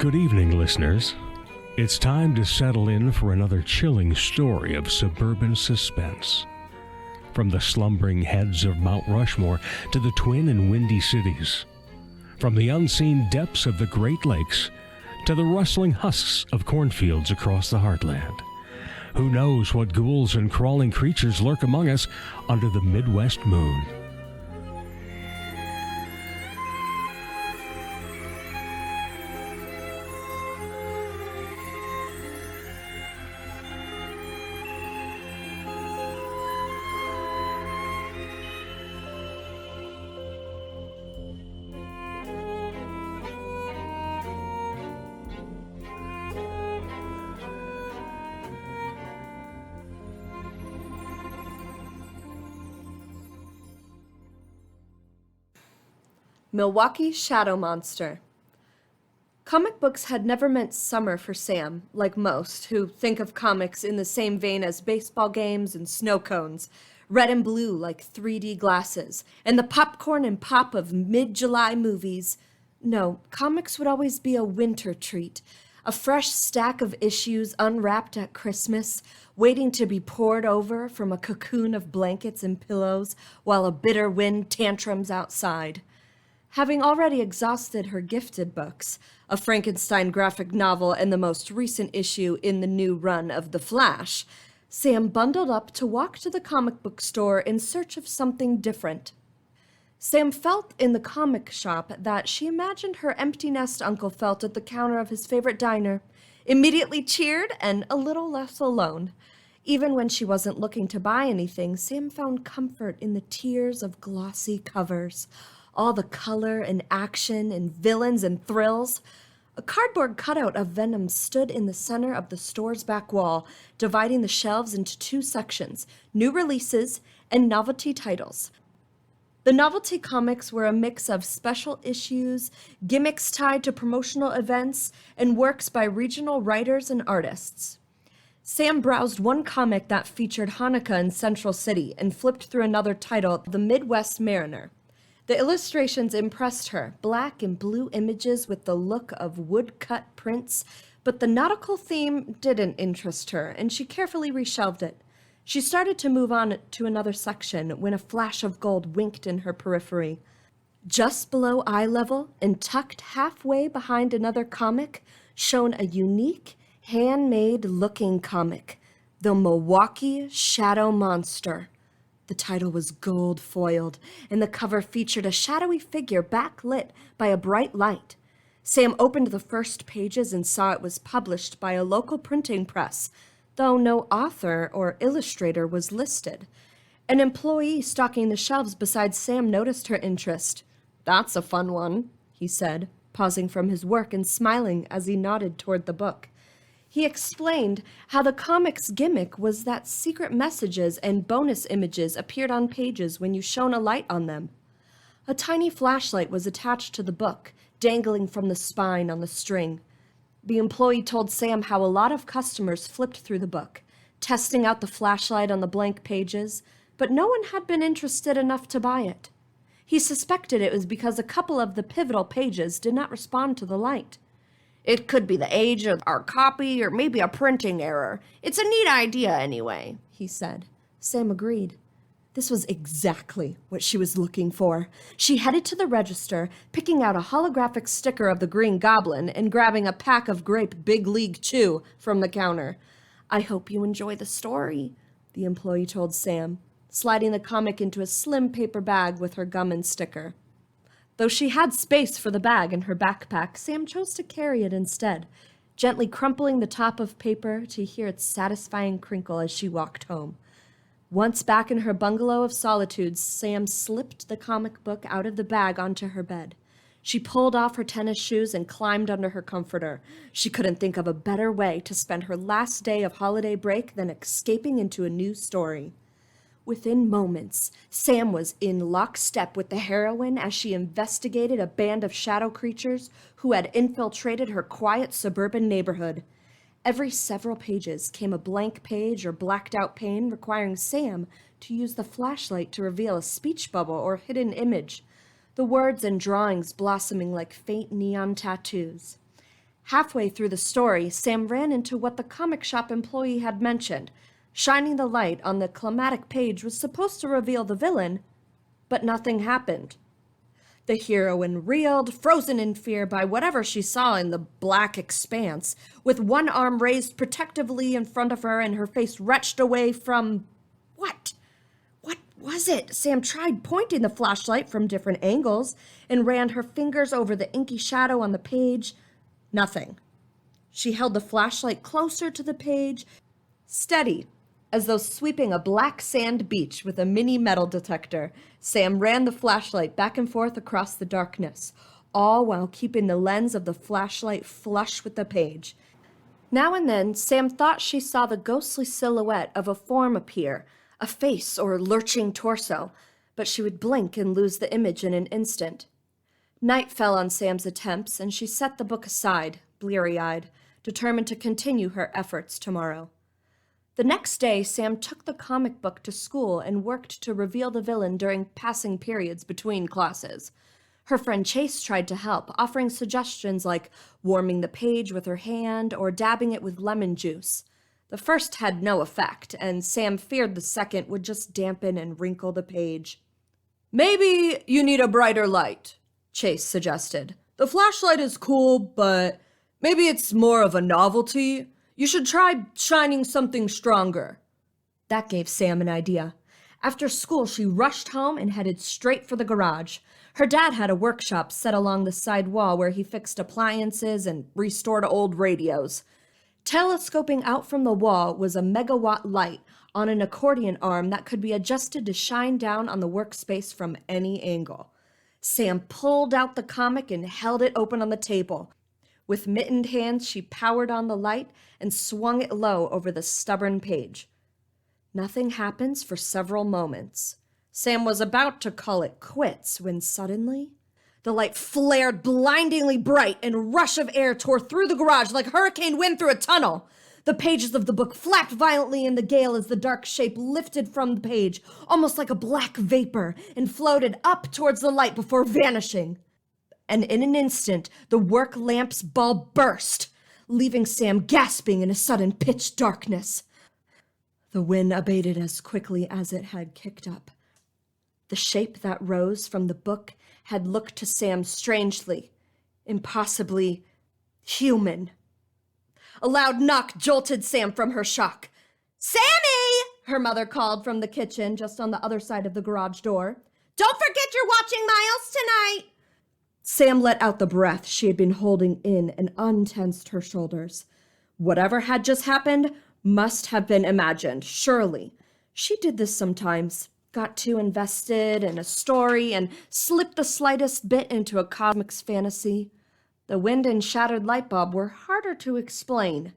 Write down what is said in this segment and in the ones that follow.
Good evening, listeners. It's time to settle in for another chilling story of suburban suspense. From the slumbering heads of Mount Rushmore to the twin and windy cities. From the unseen depths of the Great Lakes to the rustling husks of cornfields across the heartland. Who knows what ghouls and crawling creatures lurk among us under the Midwest moon? Milwaukee Shadow Monster. Comic books had never meant summer for Sam, like most, who think of comics in the same vein as baseball games and snow cones, red and blue like 3D glasses, and the popcorn and pop of mid-July movies. No, comics would always be a winter treat, a fresh stack of issues unwrapped at Christmas, waiting to be poured over from a cocoon of blankets and pillows while a bitter wind tantrums outside. Having already exhausted her gifted books, a Frankenstein graphic novel and the most recent issue in the new run of The Flash, Sam bundled up to walk to the comic book store in search of something different. Sam felt in the comic shop that she imagined her empty nest uncle felt at the counter of his favorite diner, immediately cheered and a little less alone. Even when she wasn't looking to buy anything, Sam found comfort in the tiers of glossy covers, all the color and action and villains and thrills. A cardboard cutout of Venom stood in the center of the store's back wall, dividing the shelves into two sections, new releases and novelty titles. The novelty comics were a mix of special issues, gimmicks tied to promotional events, and works by regional writers and artists. Sam browsed one comic that featured Hanukkah in Central City and flipped through another titled The Midwest Mariner. The illustrations impressed her, black and blue images with the look of woodcut prints, but the nautical theme didn't interest her, and she carefully reshelved it. She started to move on to another section when a flash of gold winked in her periphery. Just below eye level and tucked halfway behind another comic shone a unique, handmade-looking comic, The Milwaukee Shadow Monster. The title was gold-foiled, and the cover featured a shadowy figure backlit by a bright light. Sam opened the first pages and saw it was published by a local printing press, though no author or illustrator was listed. An employee stocking the shelves beside Sam noticed her interest. "That's a fun one," he said, pausing from his work and smiling as he nodded toward the book. He explained how the comic's gimmick was that secret messages and bonus images appeared on pages when you shone a light on them. A tiny flashlight was attached to the book, dangling from the spine on the string. The employee told Sam how a lot of customers flipped through the book, testing out the flashlight on the blank pages, but no one had been interested enough to buy it. He suspected it was because a couple of the pivotal pages did not respond to the light. "It could be the age of our copy or maybe a printing error. It's a neat idea anyway," he said. Sam agreed. This was exactly what she was looking for. She headed to the register, picking out a holographic sticker of the Green Goblin and grabbing a pack of grape Big League Chew from the counter. "I hope you enjoy the story," the employee told Sam, sliding the comic into a slim paper bag with her gum and sticker. Though she had space for the bag in her backpack, Sam chose to carry it instead, gently crumpling the top of paper to hear its satisfying crinkle as she walked home. Once back in her bungalow of solitude, Sam slipped the comic book out of the bag onto her bed. She pulled off her tennis shoes and climbed under her comforter. She couldn't think of a better way to spend her last day of holiday break than escaping into a new story. Within moments, Sam was in lockstep with the heroine as she investigated a band of shadow creatures who had infiltrated her quiet suburban neighborhood. Every several pages came a blank page or blacked-out pane requiring Sam to use the flashlight to reveal a speech bubble or hidden image, the words and drawings blossoming like faint neon tattoos. Halfway through the story, Sam ran into what the comic shop employee had mentioned. Shining the light on the climatic page was supposed to reveal the villain, but nothing happened. The heroine reeled, frozen in fear by whatever she saw in the black expanse, with one arm raised protectively in front of her and her face wrenched away from... What? What was it? Sam tried pointing the flashlight from different angles and ran her fingers over the inky shadow on the page. Nothing. She held the flashlight closer to the page, steady, as though sweeping a black sand beach with a mini metal detector. Sam ran the flashlight back and forth across the darkness, all while keeping the lens of the flashlight flush with the page. Now and then, Sam thought she saw the ghostly silhouette of a form appear, a face or lurching torso, but she would blink and lose the image in an instant. Night fell on Sam's attempts, and she set the book aside, bleary-eyed, determined to continue her efforts tomorrow. The next day, Sam took the comic book to school and worked to reveal the villain during passing periods between classes. Her friend Chase tried to help, offering suggestions like warming the page with her hand or dabbing it with lemon juice. The first had no effect, and Sam feared the second would just dampen and wrinkle the page. "Maybe you need a brighter light," Chase suggested. "The flashlight is cool, but maybe it's more of a novelty. You should try shining something stronger." That gave Sam an idea. After school, she rushed home and headed straight for the garage. Her dad had a workshop set along the side wall where he fixed appliances and restored old radios. Telescoping out from the wall was a megawatt light on an accordion arm that could be adjusted to shine down on the workspace from any angle. Sam pulled out the comic and held it open on the table. With mittened hands, she powered on the light and swung it low over the stubborn page. Nothing happens for several moments. Sam was about to call it quits when suddenly the light flared blindingly bright and a rush of air tore through the garage like hurricane wind through a tunnel. The pages of the book flapped violently in the gale as the dark shape lifted from the page, almost like a black vapor, and floated up towards the light before vanishing. And in an instant, the work lamp's ball burst, leaving Sam gasping in a sudden pitch darkness. The wind abated as quickly as it had kicked up. The shape that rose from the book had looked to Sam strangely, impossibly human. A loud knock jolted Sam from her shock. "Sammy!" her mother called from the kitchen just on the other side of the garage door. "Don't forget you're watching Miles tonight!" Sam let out the breath she had been holding in and untensed her shoulders. Whatever had just happened must have been imagined, surely. She did this sometimes, got too invested in a story and slipped the slightest bit into a cosmic's fantasy. The wind and shattered light bulb were harder to explain.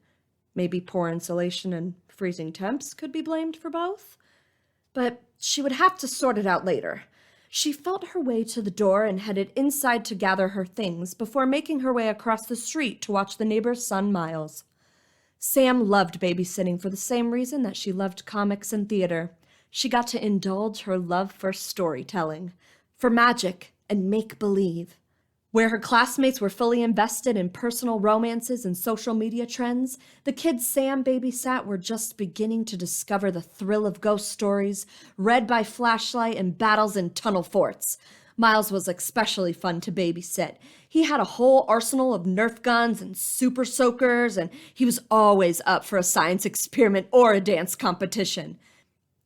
Maybe poor insulation and freezing temps could be blamed for both. But she would have to sort it out later. She felt her way to the door and headed inside to gather her things before making her way across the street to watch the neighbor's son, Miles. Sam loved babysitting for the same reason that she loved comics and theater. She got to indulge her love for storytelling, for magic and make-believe. Where her classmates were fully invested in personal romances and social media trends, the kids Sam babysat were just beginning to discover the thrill of ghost stories, read by flashlight and battles in tunnel forts. Miles was especially fun to babysit. He had a whole arsenal of Nerf guns and super soakers, and he was always up for a science experiment or a dance competition.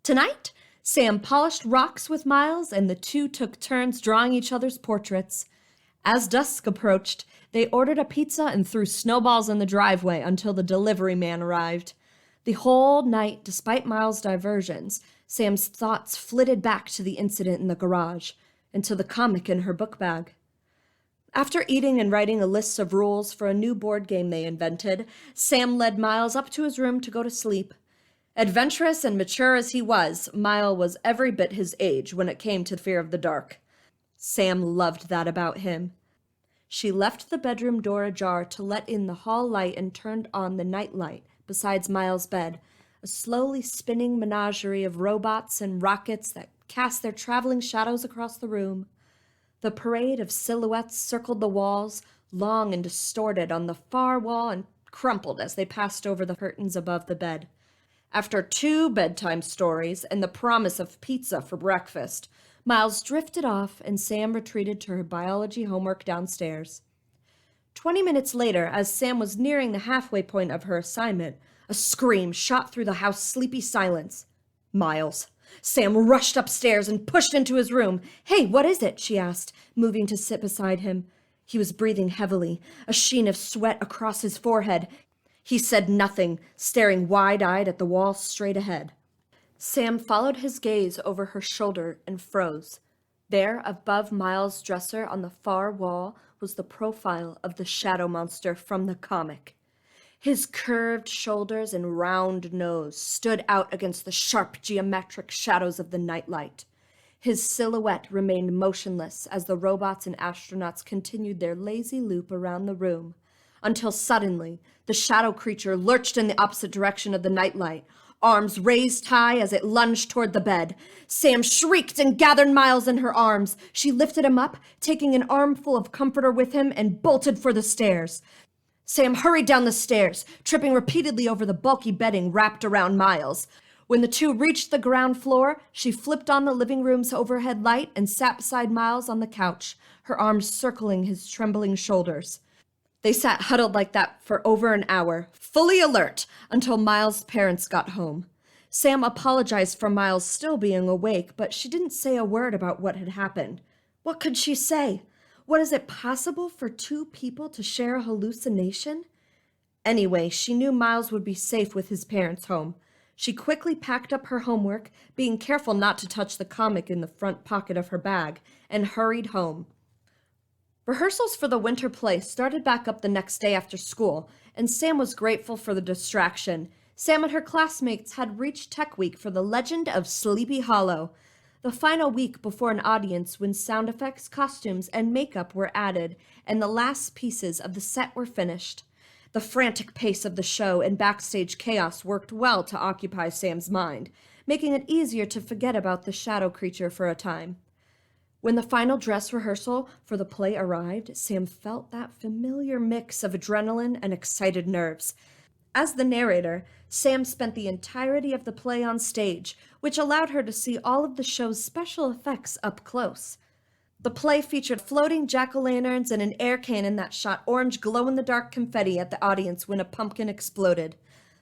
Tonight, Sam polished rocks with Miles, and the two took turns drawing each other's portraits. As dusk approached, they ordered a pizza and threw snowballs in the driveway until the delivery man arrived. The whole night, despite Miles' diversions, Sam's thoughts flitted back to the incident in the garage and to the comic in her book bag. After eating and writing a list of rules for a new board game they invented, Sam led Miles up to his room to go to sleep. Adventurous and mature as he was, Miles was every bit his age when it came to fear of the dark. Sam loved that about him. She left the bedroom door ajar to let in the hall light and turned on the night light beside Miles' bed, a slowly spinning menagerie of robots and rockets that cast their traveling shadows across the room. The parade of silhouettes circled the walls, long and distorted on the far wall and crumpled as they passed over the curtains above the bed. After 2 bedtime stories and the promise of pizza for breakfast, Miles drifted off and Sam retreated to her biology homework downstairs. 20 minutes later, as Sam was nearing the halfway point of her assignment, a scream shot through the house's sleepy silence. Miles. Sam rushed upstairs and pushed into his room. "Hey, what is it?" she asked, moving to sit beside him. He was breathing heavily, a sheen of sweat across his forehead. He said nothing, staring wide-eyed at the wall straight ahead. Sam followed his gaze over her shoulder and froze. There, above Miles' dresser on the far wall, was the profile of the shadow monster from the comic. His curved shoulders and round nose stood out against the sharp geometric shadows of the nightlight. His silhouette remained motionless as the robots and astronauts continued their lazy loop around the room, until suddenly the shadow creature lurched in the opposite direction of the nightlight, arms raised high as it lunged toward the bed. Sam shrieked and gathered Miles in her arms. She lifted him up, taking an armful of comforter with him, and bolted for the stairs. Sam hurried down the stairs, tripping repeatedly over the bulky bedding wrapped around Miles. When the two reached the ground floor, she flipped on the living room's overhead light and sat beside Miles on the couch, her arms circling his trembling shoulders. They sat huddled like that for over an hour, fully alert, until Miles' parents got home. Sam apologized for Miles still being awake, but she didn't say a word about what had happened. What could she say? What, is it possible for 2 people to share a hallucination? Anyway, she knew Miles would be safe with his parents home. She quickly packed up her homework, being careful not to touch the comic in the front pocket of her bag, and hurried home. Rehearsals for the winter play started back up the next day after school, and Sam was grateful for the distraction. Sam and her classmates had reached Tech Week for the Legend of Sleepy Hollow, the final week before an audience when sound effects, costumes, and makeup were added, and the last pieces of the set were finished. The frantic pace of the show and backstage chaos worked well to occupy Sam's mind, making it easier to forget about the shadow creature for a time. When the final dress rehearsal for the play arrived, Sam felt that familiar mix of adrenaline and excited nerves. As the narrator, Sam spent the entirety of the play on stage, which allowed her to see all of the show's special effects up close. The play featured floating jack-o'-lanterns and an air cannon that shot orange glow-in-the-dark confetti at the audience when a pumpkin exploded.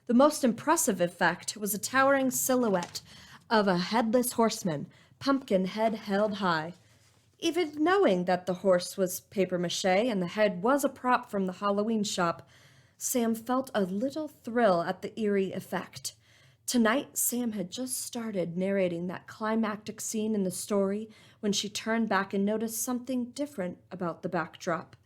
The most impressive effect was a towering silhouette of a headless horseman, pumpkin head held high. Even knowing that the horse was papier-mâché and the head was a prop from the Halloween shop, Sam felt a little thrill at the eerie effect. Tonight, Sam had just started narrating that climactic scene in the story when she turned back and noticed something different about the backdrop.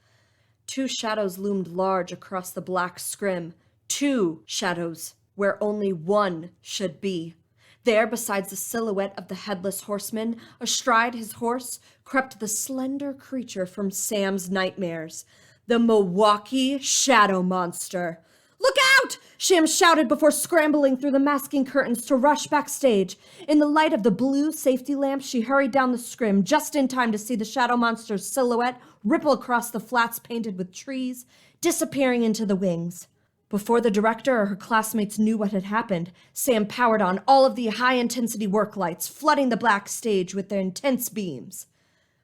2 shadows loomed large across the black scrim. 2 shadows, where only 1 should be. There, besides the silhouette of the headless horseman, astride his horse, crept the slender creature from Sam's nightmares, the Milwaukee shadow monster. "Look out!" Sam shouted before scrambling through the masking curtains to rush backstage. In the light of the blue safety lamp, she hurried down the scrim just in time to see the shadow monster's silhouette ripple across the flats painted with trees, disappearing into the wings. Before the director or her classmates knew what had happened, Sam powered on all of the high-intensity work lights, flooding the black stage with their intense beams.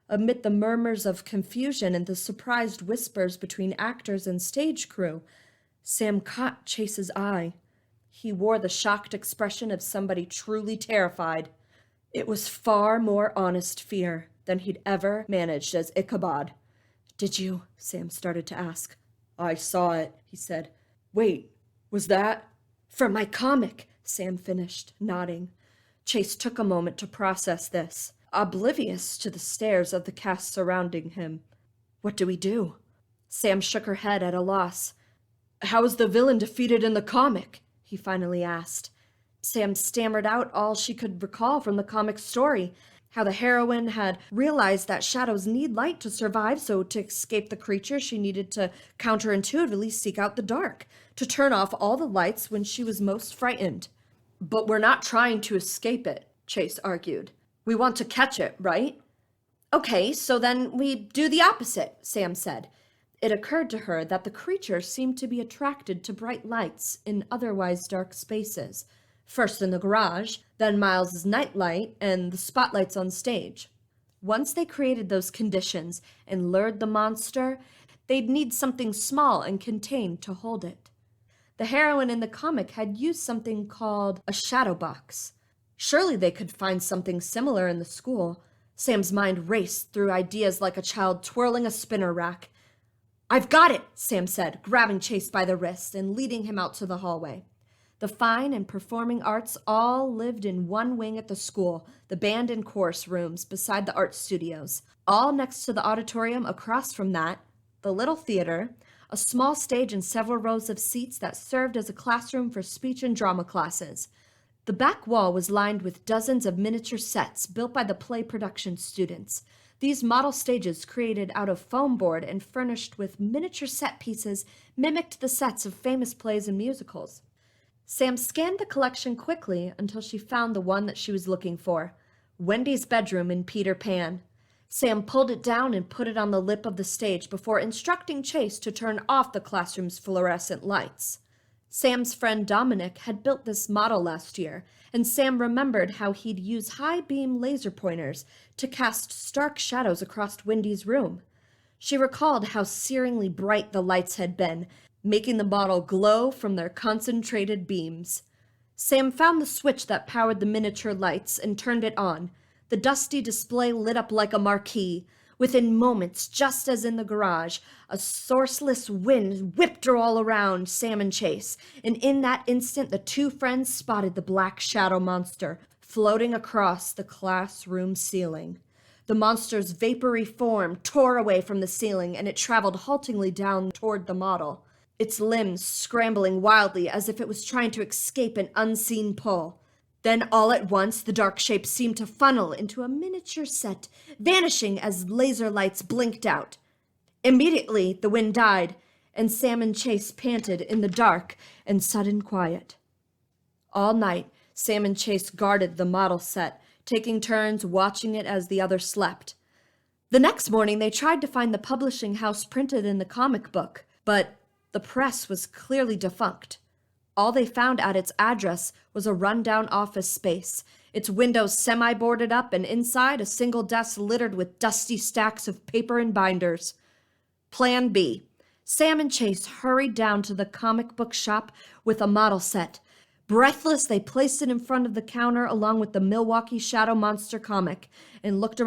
Amid the murmurs of confusion and the surprised whispers between actors and stage crew, Sam caught Chase's eye. He wore the shocked expression of somebody truly terrified. It was far more honest fear than he'd ever managed as Ichabod. "Did you?" Sam started to ask. "I saw it," he said. "Wait, was that?" "From my comic," Sam finished, nodding. Chase took a moment to process this, oblivious to the stares of the cast surrounding him. "What do we do?" Sam shook her head at a loss. "How is the villain defeated in the comic?" he finally asked. Sam stammered out all she could recall from the comic story, how the heroine had realized that shadows need light to survive, so to escape the creature she needed to counterintuitively seek out the dark, to turn off all the lights when she was most frightened. "But we're not trying to escape it," Chase argued. "We want to catch it, right?" "Okay, so then we do the opposite," Sam said. It occurred to her that the creature seemed to be attracted to bright lights in otherwise dark spaces, first in the garage, then Miles's nightlight and the spotlights on stage. Once they created those conditions and lured the monster, they'd need something small and contained to hold it. The heroine in the comic had used something called a shadow box. Surely they could find something similar in the school. Sam's mind raced through ideas like a child twirling a spinner rack. "I've got it," Sam said, grabbing Chase by the wrist and leading him out to the hallway. The fine and performing arts all lived in one wing at the school, the band and chorus rooms beside the art studios. All next to the auditorium across from that, the little theater, a small stage and several rows of seats that served as a classroom for speech and drama classes. The back wall was lined with dozens of miniature sets built by the play production students. These model stages, created out of foam board and furnished with miniature set pieces, mimicked the sets of famous plays and musicals. Sam scanned the collection quickly until she found the one that she was looking for, Wendy's bedroom in Peter Pan. Sam pulled it down and put it on the lip of the stage before instructing Chase to turn off the classroom's fluorescent lights. Sam's friend Dominic had built this model last year, and Sam remembered how he'd use high-beam laser pointers to cast stark shadows across Wendy's room. She recalled how searingly bright the lights had been, making the model glow from their concentrated beams. Sam found the switch that powered the miniature lights and turned it on. The dusty display lit up like a marquee. Within moments, just as in the garage, a sourceless wind whipped her all around Sam and Chase, and in that instant the two friends spotted the black shadow monster floating across the classroom ceiling. The monster's vapory form tore away from the ceiling, and it traveled haltingly down toward the model, its limbs scrambling wildly as if it was trying to escape an unseen pull. Then all at once the dark shape seemed to funnel into a miniature set, vanishing as laser lights blinked out. Immediately the wind died, and Sam and Chase panted in the dark and sudden quiet. All night Sam and Chase guarded the model set, taking turns watching it as the other slept. The next morning they tried to find the publishing house printed in the comic book, but the press was clearly defunct. All they found at its address was a rundown office space, its windows semi-boarded up, and inside a single desk littered with dusty stacks of paper and binders. Plan B. Sam and Chase hurried down to the comic book shop with a model set. Breathless, they placed it in front of the counter along with the Milwaukee Shadow Monster comic and looked around